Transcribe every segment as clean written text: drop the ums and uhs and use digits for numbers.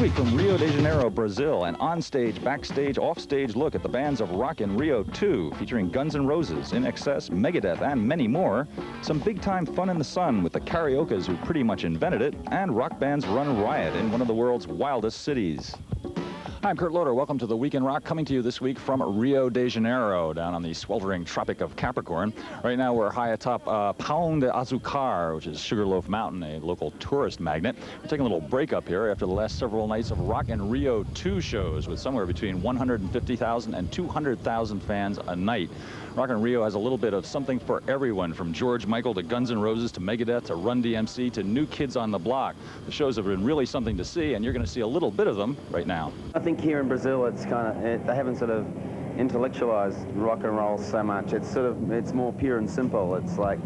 week from Rio de Janeiro, Brazil, an onstage, backstage, offstage look at the bands of Rock in Rio 2, featuring Guns N' Roses, INXS, Megadeth, and many more. Some big-time fun in the sun with the karaokers who pretty much invented it, and rock bands run riot in one of the world's wildest cities. Hi, I'm Kurt Loder. Welcome to the Week in Rock, coming to you this week from Rio de Janeiro, down on the sweltering Tropic of Capricorn. Right now, we're high atop Pão de Açúcar, which is Sugarloaf Mountain, a local tourist magnet. We're taking a little break up here after the last several nights of Rock in Rio 2 shows, with somewhere between 150,000 and 200,000 fans a night. Rock in Rio has a little bit of something for everyone, from George Michael to Guns N' Roses to Megadeth to Run DMC to New Kids on the Block. The shows have been really something to see, and you're going to see a little bit of them right now. I think here in Brazil, it's kind of, they haven't sort of intellectualized rock and roll so much. It's more pure and simple. It's like,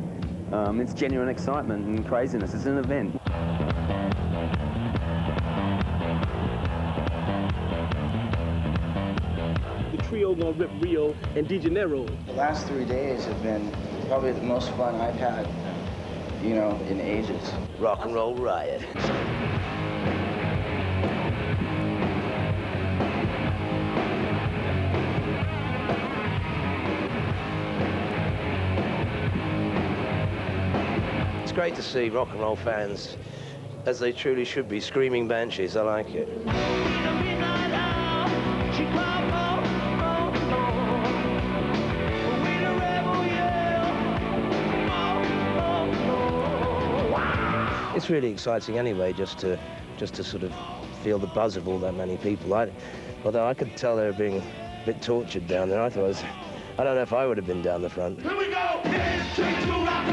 it's genuine excitement and craziness. It's an event. Trio gonna rip Rio and de Janeiro. The last 3 days have been probably the most fun I've had, you know, in ages. Rock and roll riot. It's great to see rock and roll fans, as they truly should be, screaming banshees. I like it. It's really exciting anyway, just to sort of feel the buzz of all that many people. Although I could tell they were being a bit tortured down there. I don't know if I would have been down the front. Here we go! It's tricky to rock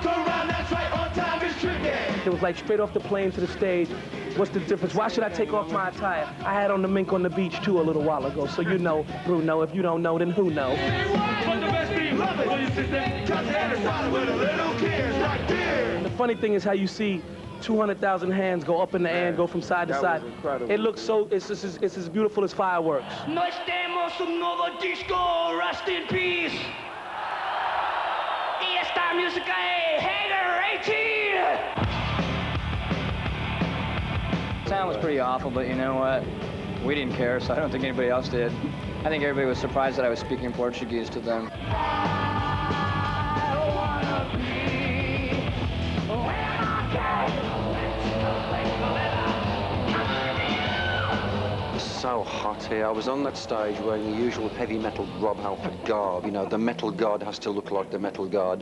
around, that's right, on time is tricky. It was like straight off the plane to the stage. What's the difference? Why should I take off my attire? I had on the mink on the beach too a little while ago, so you know, Bruno. If you don't know, then who knows? The funny thing is how you see 200,000 hands go up in the air and go from side to side. It looks so, it's as beautiful as fireworks. Nós temos novo disco, rest in peace. E esta música é Hager 18. Sound was pretty awful, but you know what? We didn't care, so I don't think anybody else did. I think everybody was surprised that I was speaking Portuguese to them. So hot here. I was on that stage wearing the usual heavy metal Rob Halford garb. You know, the metal god has to look like the metal god.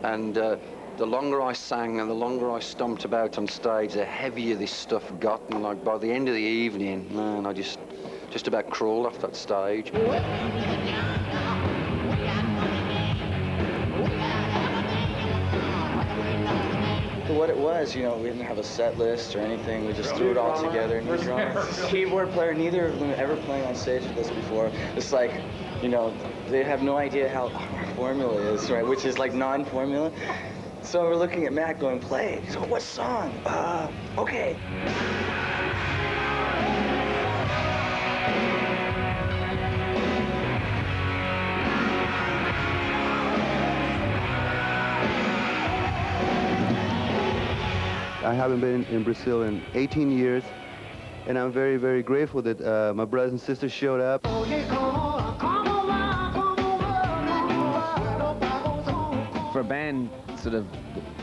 And the longer I sang and the longer I stomped about on stage, the heavier this stuff got. And like by the end of the evening, man, I just about crawled off that stage. What it was, you know, we didn't have a set list or anything. We just threw it all together. New drums, keyboard player, neither of them ever playing on stage with us before. It's like, you know, they have no idea how our formula is, right? Which is like non-formula. So we're looking at Matt going, play. So what song? Okay. I haven't been in Brazil in 18 years, and I'm very, very grateful that my brothers and sisters showed up. For a band sort of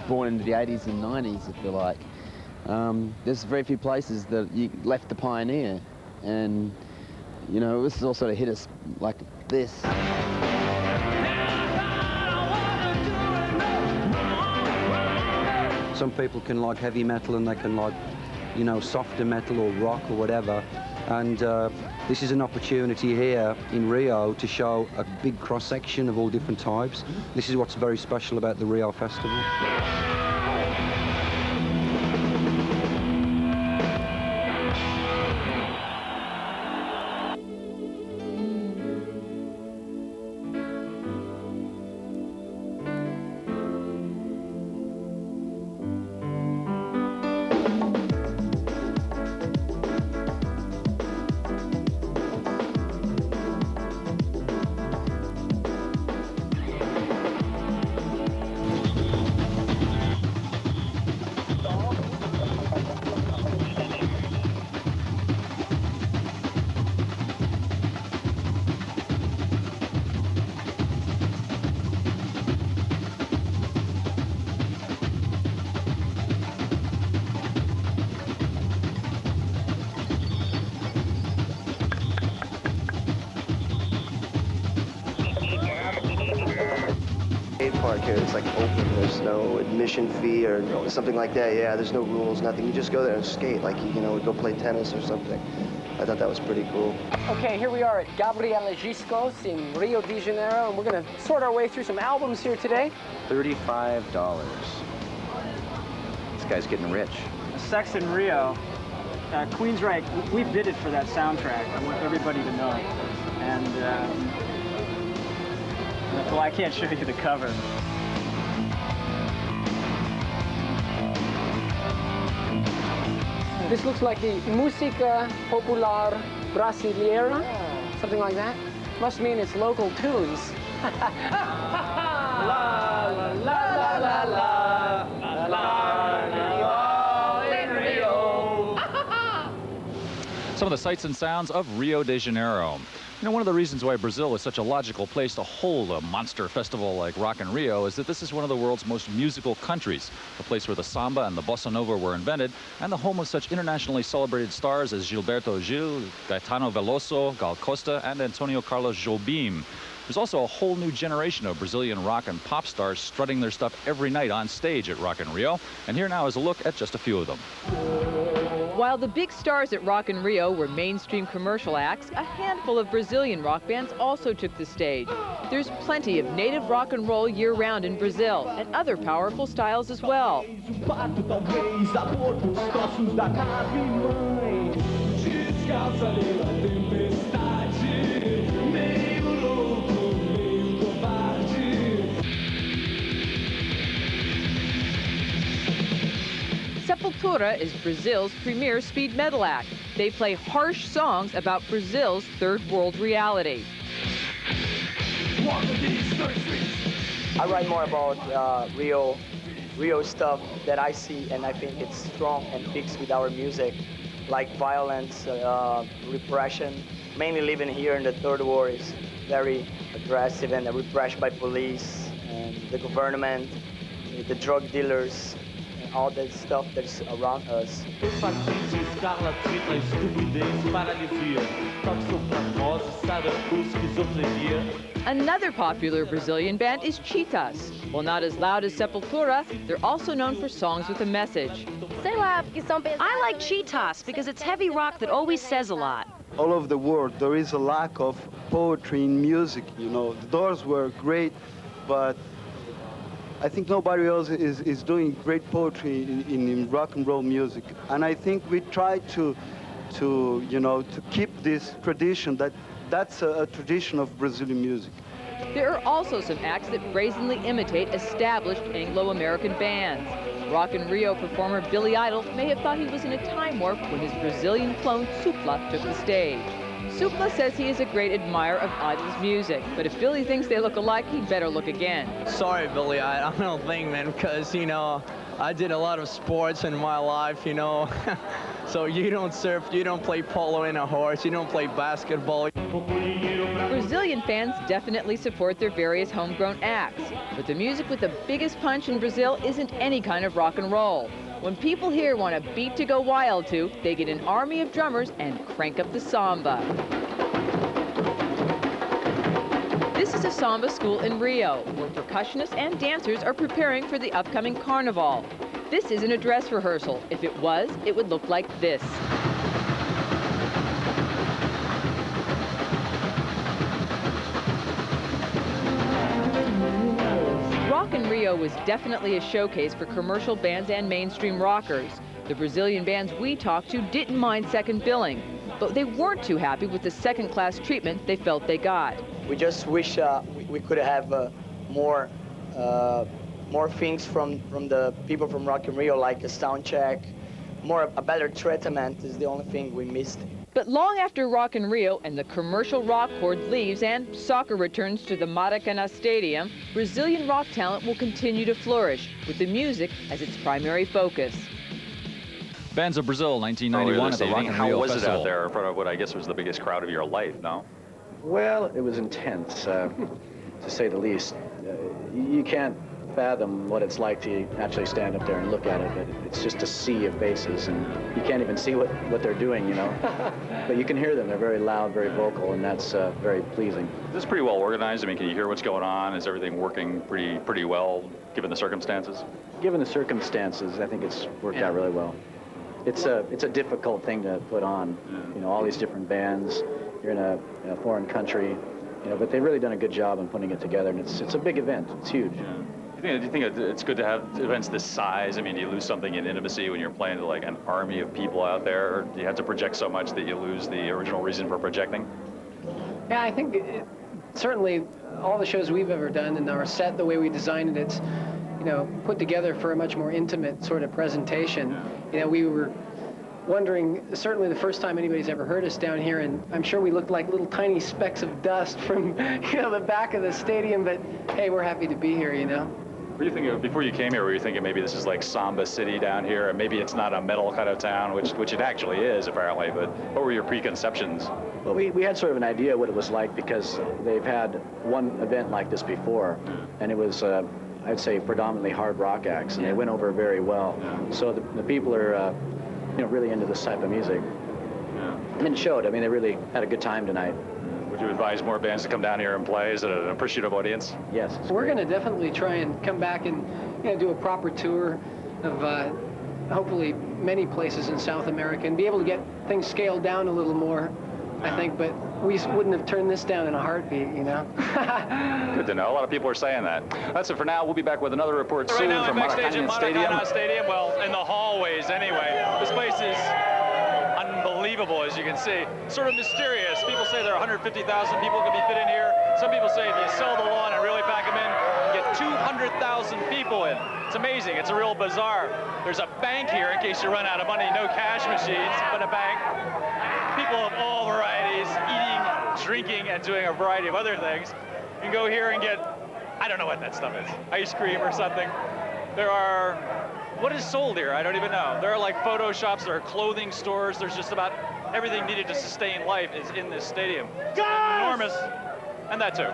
born into the 80s and 90s, I feel like, there's very few places that you left the pioneer, and, you know, this has all sort of hit us like this. Some people can like heavy metal and they can like, you know, softer metal or rock or whatever. And this is an opportunity here in Rio to show a big cross-section of all different types. This is what's very special about the Rio Festival. park here. It's like open. There's no admission fee or something like that. Yeah, there's no rules, nothing. You just go there and skate, like, you know, go play tennis or something. I thought that was pretty cool. Okay, here we are at Gabriele Gisco's in Rio de Janeiro, and we're going to sort our way through some albums here today. $35. This guy's getting rich. Sex in Rio. Queensryche, we bid it for that soundtrack. I want everybody to know. And, well, I can't show you the cover. This looks like the Música Popular Brasileira, something like that. Must mean it's local tunes. La la la la la la la in Rio. Some of the sights and sounds of Rio de Janeiro. You know, one of the reasons why Brazil is such a logical place to hold a monster festival like Rock in Rio is that this is one of the world's most musical countries, a place where the samba and the bossa nova were invented, and the home of such internationally celebrated stars as Gilberto Gil, Gaetano Veloso, Gal Costa, and Antonio Carlos Jobim. There's also a whole new generation of Brazilian rock and pop stars strutting their stuff every night on stage at Rock in Rio, and here now is a look at just a few of them. While the big stars at Rock in Rio were mainstream commercial acts, a handful of Brazilian rock bands also took the stage. There's plenty of native rock and roll year-round in Brazil, and other powerful styles as well. Sepultura is Brazil's premier speed metal act. They play harsh songs about Brazil's third world reality. I write more about real stuff that I see, and I think it's strong and fits with our music, like violence, repression. Mainly living here in the third world is very aggressive and repressed by police and the government, the drug dealers, all that stuff that's around us. Another popular Brazilian band is Cheetahs. While not as loud as Sepultura, they're also known for songs with a message. I like Cheetahs because it's heavy rock that always says a lot. All over the world, there is a lack of poetry in music, you know. The Doors were great, but I think nobody else is doing great poetry in rock and roll music. And I think we try to keep this tradition, that's a tradition of Brazilian music. There are also some acts that brazenly imitate established Anglo-American bands. Rock in Rio performer Billy Idol may have thought he was in a time warp when his Brazilian clone Supla took the stage. Supla says he is a great admirer of Idol's music, but if Billy thinks they look alike, he'd better look again. Sorry, Billy, I don't think, man, because, you know, I did a lot of sports in my life, you know. So you don't surf, you don't play polo in a horse, you don't play basketball. Brazilian fans definitely support their various homegrown acts, but the music with the biggest punch in Brazil isn't any kind of rock and roll. When people here want a beat to go wild to, they get an army of drummers and crank up the samba. This is a samba school in Rio, where percussionists and dancers are preparing for the upcoming carnival. This isn't a dress rehearsal. If it was, it would look like this. Rock in Rio was definitely a showcase for commercial bands and mainstream rockers. The Brazilian bands we talked to didn't mind second billing, but they weren't too happy with the second-class treatment they felt they got. We just wish we could have more things from the people from Rock in Rio, like a sound check, a better treatment is the only thing we missed. But long after Rock in Rio and the commercial rock horde leaves and soccer returns to the Maracanã Stadium, Brazilian rock talent will continue to flourish, with the music as its primary focus. Bands of Brazil, 1991 at the Rock in Rio Festival. How was it out there in front of what I guess was the biggest crowd of your life, no? Well, it was intense, to say the least. You can't fathom what it's like to actually stand up there and look at it. But it's just a sea of basses, and you can't even see what they're doing, you know. But you can hear them. They're very loud, very vocal, and that's very pleasing. This is pretty well organized. I mean, can you hear what's going on? Is everything working pretty well, given the circumstances? Given the circumstances, I think it's worked out really well. It's a difficult thing to put on, you know, all these different bands. You're in a foreign country, you know, but they've really done a good job in putting it together, and it's a big event. It's huge. Do you think it's good to have events this size? I mean, do you lose something in intimacy when you're playing to like an army of people out there, or do you have to project so much that you lose the original reason for projecting? Yeah, I think certainly all the shows we've ever done and our set, the way we designed it, it's, you know, put together for a much more intimate sort of presentation. You know, we were wondering, certainly the first time anybody's ever heard us down here, and I'm sure we looked like little tiny specks of dust from, you know, the back of the stadium, but hey, we're happy to be here, you know. Were you thinking, before you came here, were you thinking maybe this is like Samba City down here, and maybe it's not a metal kind of town, which it actually is, apparently, but what were your preconceptions? Well, we had sort of an idea what it was like because they've had one event like this before, and it was, I'd say, predominantly hard rock acts, and they went over very well. So the people are, you know, really into this type of music. And it showed. I mean, they really had a good time tonight. Would you advise more bands to come down here and play? Is it an appreciative audience? Yes. We're going to definitely try and come back and, you know, do a proper tour of hopefully many places in South America and be able to get things scaled down a little more, I think, but we wouldn't have turned this down in a heartbeat, you know? Good to know. A lot of people are saying that. That's it for now. We'll be back with another report soon from Maracana Stadium. Well, in the hallways anyway. This place is unbelievable, as you can see. Sort of mysterious. People say there are 150,000 people can be fit in here. Some people say if you sell the lawn and really pack them in, you get 200,000 people in. It's amazing. It's a real bazaar. There's a bank here in case you run out of money. No cash machines, but a bank. People of all varieties, eating, drinking, and doing a variety of other things. You can go here and get, I don't know what that stuff is, ice cream or something. There are, what is sold here? I don't even know. There are like photo shops, there are clothing stores, there's just about everything needed to sustain life is in this stadium. It's enormous, and that too.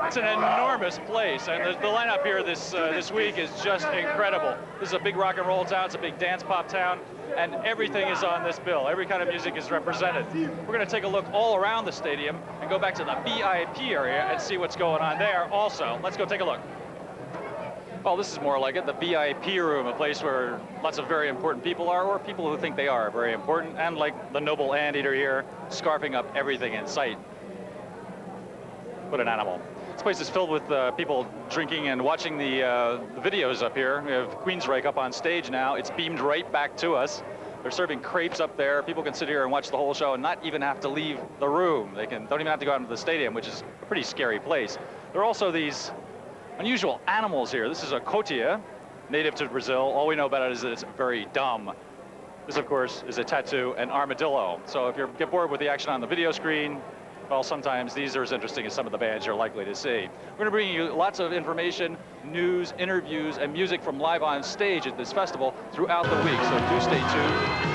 It's an enormous place, and the lineup here this week is just incredible. This is a big rock and roll town, it's a big dance pop town, and everything is on this bill. Every kind of music is represented. We're going to take a look all around the stadium and go back to the VIP area and see what's going on there also. Let's go take a look. Well, this is more like it, the VIP room, a place where lots of very important people are, or people who think they are very important, and like the noble anteater here, scarfing up everything in sight. What an animal. This place is filled with people drinking and watching the videos up here. We have Queensryche up on stage now. It's beamed right back to us. They're serving crepes up there. People can sit here and watch the whole show and not even have to leave the room. They don't even have to go out into the stadium, which is a pretty scary place. There are also these unusual animals here. This is a cotia, native to Brazil. All we know about it is that it's very dumb. This, of course, is a tattoo, an armadillo. So if you get bored with the action on the video screen, well, sometimes these are as interesting as some of the bands you're likely to see. We're going to bring you lots of information, news, interviews, and music from live on stage at this festival throughout the week, so do stay tuned.